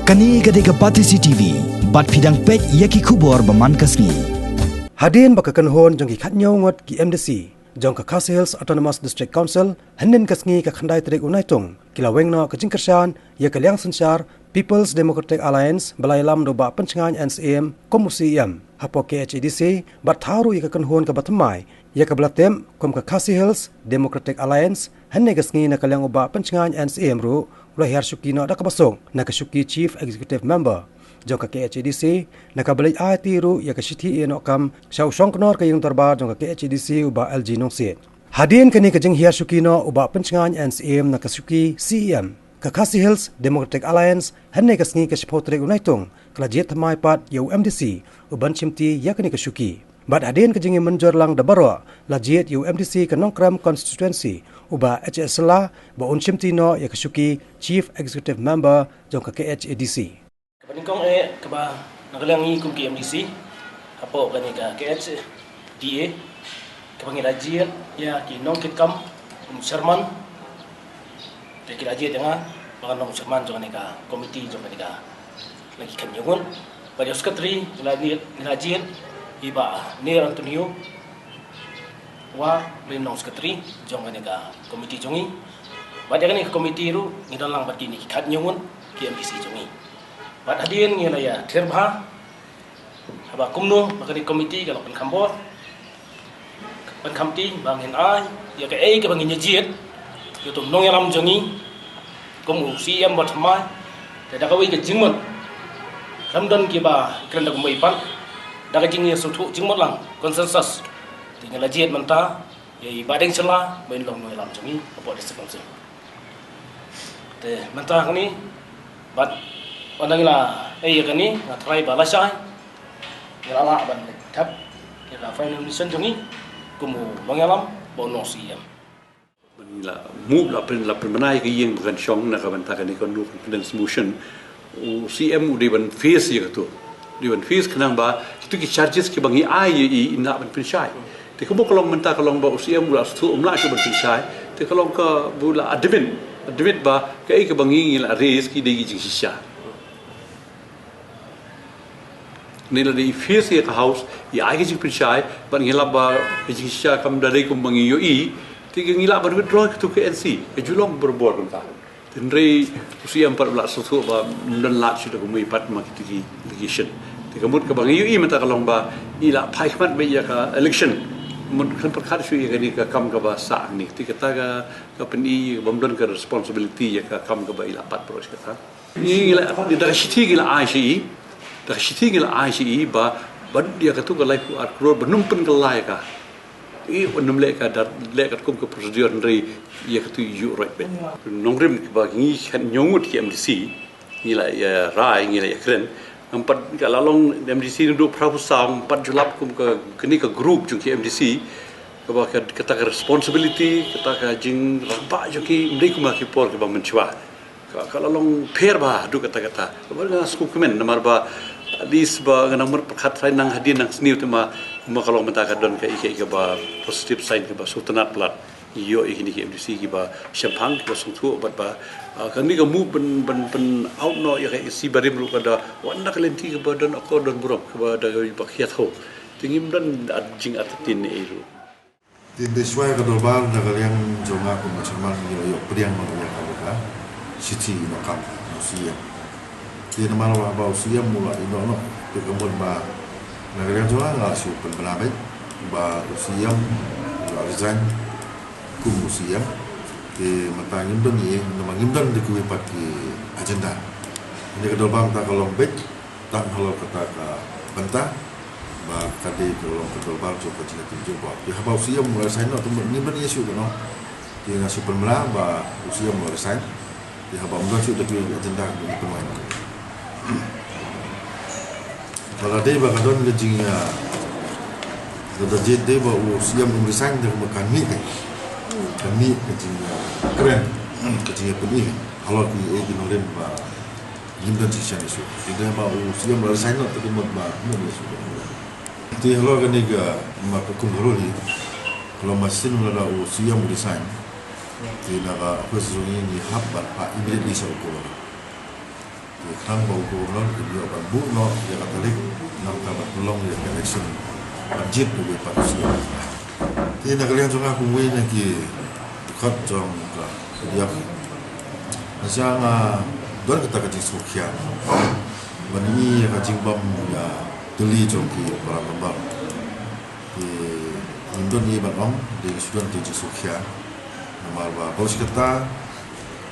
Kani gadega Batisi TV, bat fidang pek yaki kubor baman kasngi. Hadien bakakan hon jong ki khatnyau ngot ki MDC, jong ka Khadc Hills Autonomous District Council, hanin kasngi ka Khda trik unaitung, kila wengno ka jingkersan, ya ka liang sensar, People's Democratic Alliance, balai lam do ba pencengan Syiem, komu Syiem, hapo Khadc, bat tharu ya ka kan hon ka batamai, ya ka blatem, kom ka Khadc Hills Democratic Alliance, hanin kasngi na ka liang ba pencengan Syiem ru, Hiar Shuki no da kabasong na ka Shuki Chief Executive Member jong ka Khadc na ka balay ati ru ya ka Shiti no kam shaw shong knor ka yung tarba jong ka Khadc uba LG nong si Hadien kani ka jing Hiar Shuki no uba pencengan Syiem na ka Shuki Syiem ka Khadc Hills Democratic Alliance hanne ka sngi ka sipotre unaitung kala Jied thamai pat yu MDC uban chimti ya kani ka Shuki Bad Hadien ka jing menjor lang da barwa la Jied yu MDC ka nongkram constituency uba Shylla ba unchimti no ya Shuki Chief Executive Member jong ka Khadc. Kapaningkong kaba nagalangi kum ki MDC apo kani ka Khda kapangila Jied ya ki nong kitkam Sherman te ki Jied nga baka nong Sherman jong ka committee jong ka lagi kanyungon ba sekretary nila Jied iba Nir Antonio wa rinong sekretary jong ka komiti jongi bad ka komiti ru ngidan lang bat kini khat nyungun ki MDC jongi bad Hadien ngila ya therba haba kumno bakani komiti kalau pan kambo pan kamti bangin ai ya ka ka bangin Jied yo tum nong yalam jongi komu Syiem bat mai da ka wi ka jingmon kamdan ki ba krenda ko mai pan da ka jingni sutu jingmon lang consensus tinggal Jied mentah, ya ibadeng Shylla, main long noi lam cumi, apa disekam sih. Teh mentah ni, bad, pandang lah, ya kani, ngatrai balasai, ya lah ban tap, ya lah final mission cumi, kumu mengalam, bonus Syiem. Lah, move lah permenai ke yang bukan syong nak bantah ni kon confidence motion, Syiem udah ban face ya tu, di ban face kenang ba, itu ki charges ki bangi ai ina ban pensai. Thì không có lòng mình ta có lòng bảo Syiem là thu lại cho mình phải sai thì có lòng có bu là admin ba cái bằng nghĩ là raise cái đi chính xác nên là đi phía cái house thì ai cái chính phải sai bạn nghĩ là ba cái chính xác cầm dari cũng bằng nghĩ ý thì cái nghĩ là bạn withdraw cái cái NC cái chú lòng berbuat con ta thì đây Syiem part là thu ba mình lại cho được mình part mà cái litigation thì cái một cái bằng nghĩ ý mình ta có lòng ba ý là phải mất bây giờ cái election mun kan perkara syu ya ni ka kam ka bahasa ni ti kata ka peni bomdon ka responsibility ya ka kam ka ba ila pat pros kata ni ila da shiti gila ICE ba bad dia ka tu ka lai fu ro benum pen ka lai ka I onum le ka dar le ka kum ka procedure ndri ya ka tu yu right be nongrim ba ngi kan nyongut ki MDC ni la ya rai ni la ya kren empat kalau MDC duduk perahu sam empat julap kum ke kini ke group juga MDC kata ke responsibility kata ke jing rampak juga mesti kum lagi por ke bangun cua kalau long pair bah du kata kalau skop kemen nomor bah dis bah nomor perkat saya nang Hadien nang seni tu mah kalau mentah don ke bah positive sign ke bah sultanat pelat yo ini ke MDC ke bah syampang ke bah sungtu obat bah kan ni kamu ben out no ya si barim lu kada wanda kalenti ke badan aku dan buruk ke badan bakiat ho tingim dan jing atatin itu tin deswai ka dolbar na kalian jonga ko macam ni yo priang mo ya ka City no kam Syiem tin nama ba Syiem mula ino no ke kemun ba na kalian jonga la su pen benabet ba Syiem la resign kum Syiem ke matangim don ye namangim don de kuwi pati agenda ini kedol bang ta kalau bet tak kalau kata ka bantah ba kadi kalau kedol bang coba cina tinju ba ya ba Syiem mulai sign no tu ni ben yesu no dia ngasu permula ba Syiem mulai sign ya ba mudon su de kuwi agenda ni pemain kalau dia ba kadon le jinga da Jied de ba Syiem mulai sign de makan ni kami kecilnya keren kecilnya penih kalau di nolen ba jimdan sisyan isu tidak mau Syiem baru sign up tapi mau ba mau isu itu kalau kan juga mak kumroli kalau masih nula Syiem design tidak apa sesuatu ni hab ba immediately sa ko Khang bau ko no dia ban bu no dia katolik nam ka ba long dia election Jied tu be pasia ti na kalian jonga ku we na ki khat jong ka dia asanga don ka ta sukia mani ka jingbam ya tuli jong ki para lamba ki indon ni ban ong di sudan ti sukia nomor ba bos kata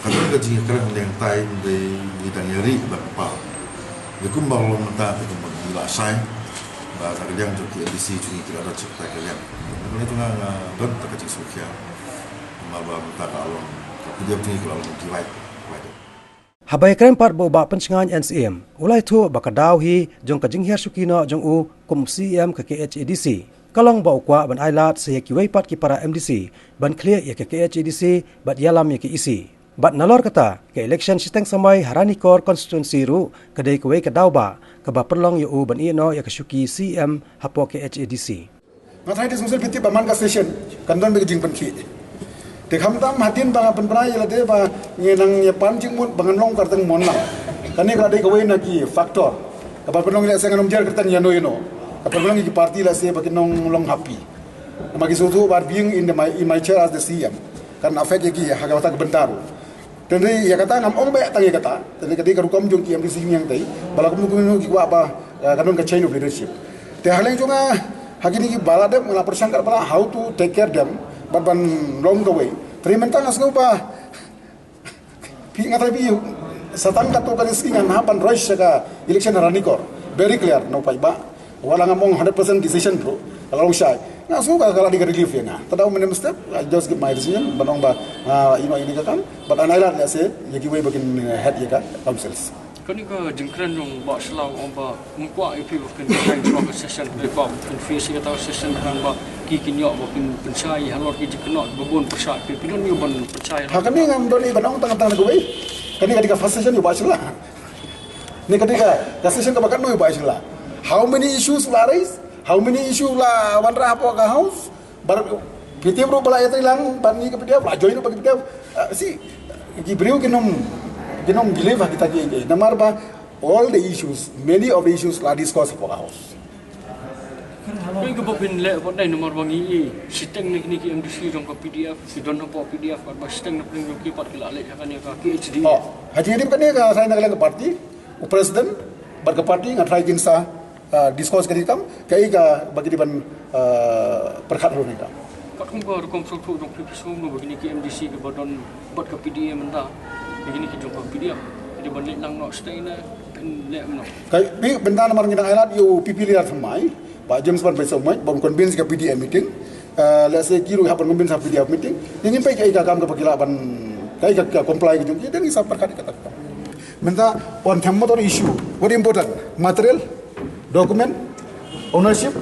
kalau kita jika kerana yang tay di bidang nyeri berapa, lekum balong mata itu mula say, bahasa kerjaan joki edisi cumi kira ada cerita kerjaan. Kalau itu nggak don terkecil sukia, malah mata kalong, dia punya kalau kiwai. Habai krempar bo ba pencengan Syiem, ulai tu bakadau hi jong kajing Hiar Shuki no jong u kum Syiem ke KHDC. Kalong ba ukwa ban ailat se kiwai pat ki para MDC, ban clear ya ke KHDC, bat yalam ya ke isi. Bat nalor kata ke election siteng samai harani kor constituency ru kedai kuai kedau ba ke ba perlong yu ban ino ya ke Shuki Syiem hapo ke HADC. Ngatai di sumsel piti baman ka station kandon be jing penki. Te khamtam Hadien ba penprai la de ba ngenang ye pan jing mun bangan long karteng monlang. Kani ka dei kuai na ki factor. Ka ba perlong le senganom jar kertan yano yano. Ka perlong ki party la se ba kinong long happy. Magi sutu bar being in my chair as the Syiem. Kan afek ki hagawata bentaru. Tadi ya kata ngam ong bayak tangi kata, tadi ketika rukam jong kiam di sini yang tadi, bala kumunu kiwa apa kanon ke chain of leadership. Te haleng jonga hakini ki bala dem ngala persangkar bala how to take care them, but ban long the way. Teri mentang asno ba pi ngatai pi satang kato kan skingan hapan roish ka election ranikor. Very clear no pai ba. Wala ngamong 100% decision bro. Kalau usai nggak suka kalau di relief ya nggak. Tadau menem step, I just give my decision. Banong ba, ini kan. But anailah ya se, ya kiwai bagian head ya kan, councils. Kani ka jengkran yung ba selaw ang ba mungkwa ipi bakin kain drop session level confuse kita session kan ba kikinyo bakin pencai halor ki jikno babon persat pinon yo ban percaya. Ha kami ngam doni banong tang-tang kuwai. Kani ketika first session yo ba sila. Ni ketika session ka bakan no yo ba sila. How many issues will arise? How many issues lah wanra apa ke house? Bar PTM ro bala yatri lang bani ke PTM, join bagi PTM. Si gibriu kinom believe kita ki namar ba all the issues, many of the issues lah discuss apa ke house. Kani ka babin le ba dai nomor bangi siteng ni ki MDC jong ka PDF, si don apa PDF ba siteng na pring ki pat kila le kani ka KHD. Oh, haji ni kani ka saya nak parti, president bar parti ngatrai kinsa discuss kali kam kai ka bagi di ban perkhat ro ni kam kat kum ba kom so tu dong pisum no begini ki MDC ke badon bat ka PDM menda begini ki jong ka PDF di ban le lang no stay na le no kai bi benda namar ngidang ailat yo pipiliar thamai ba James ban besok mai bon convince ka PDM meeting let's say kiru hapan convince ka PDM meeting ingin pai kai ka kam ka bagila ban kai ka comply ki jong ki dan isa perkhat kata benda on thammotor issue very important material document, ownership,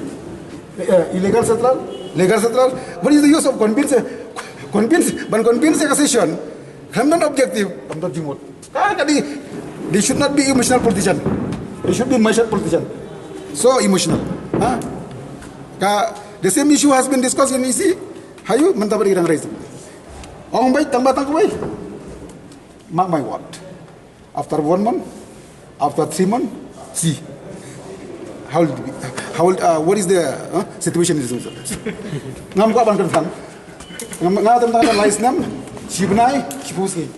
illegal settler, legal settler. What is the use of convince a session? I'm not objective. I'm not jimut. They should not be emotional politician. They should be mature politician. So emotional. The same issue has been discussed in EC. Hayu mentabari kirang raise. Orang baik tambah baik. Mark my word. After 1 month, after 3 months, see. What is the situation in this? Ngam ko ban kan ngam tentang license nam sibnai sibusi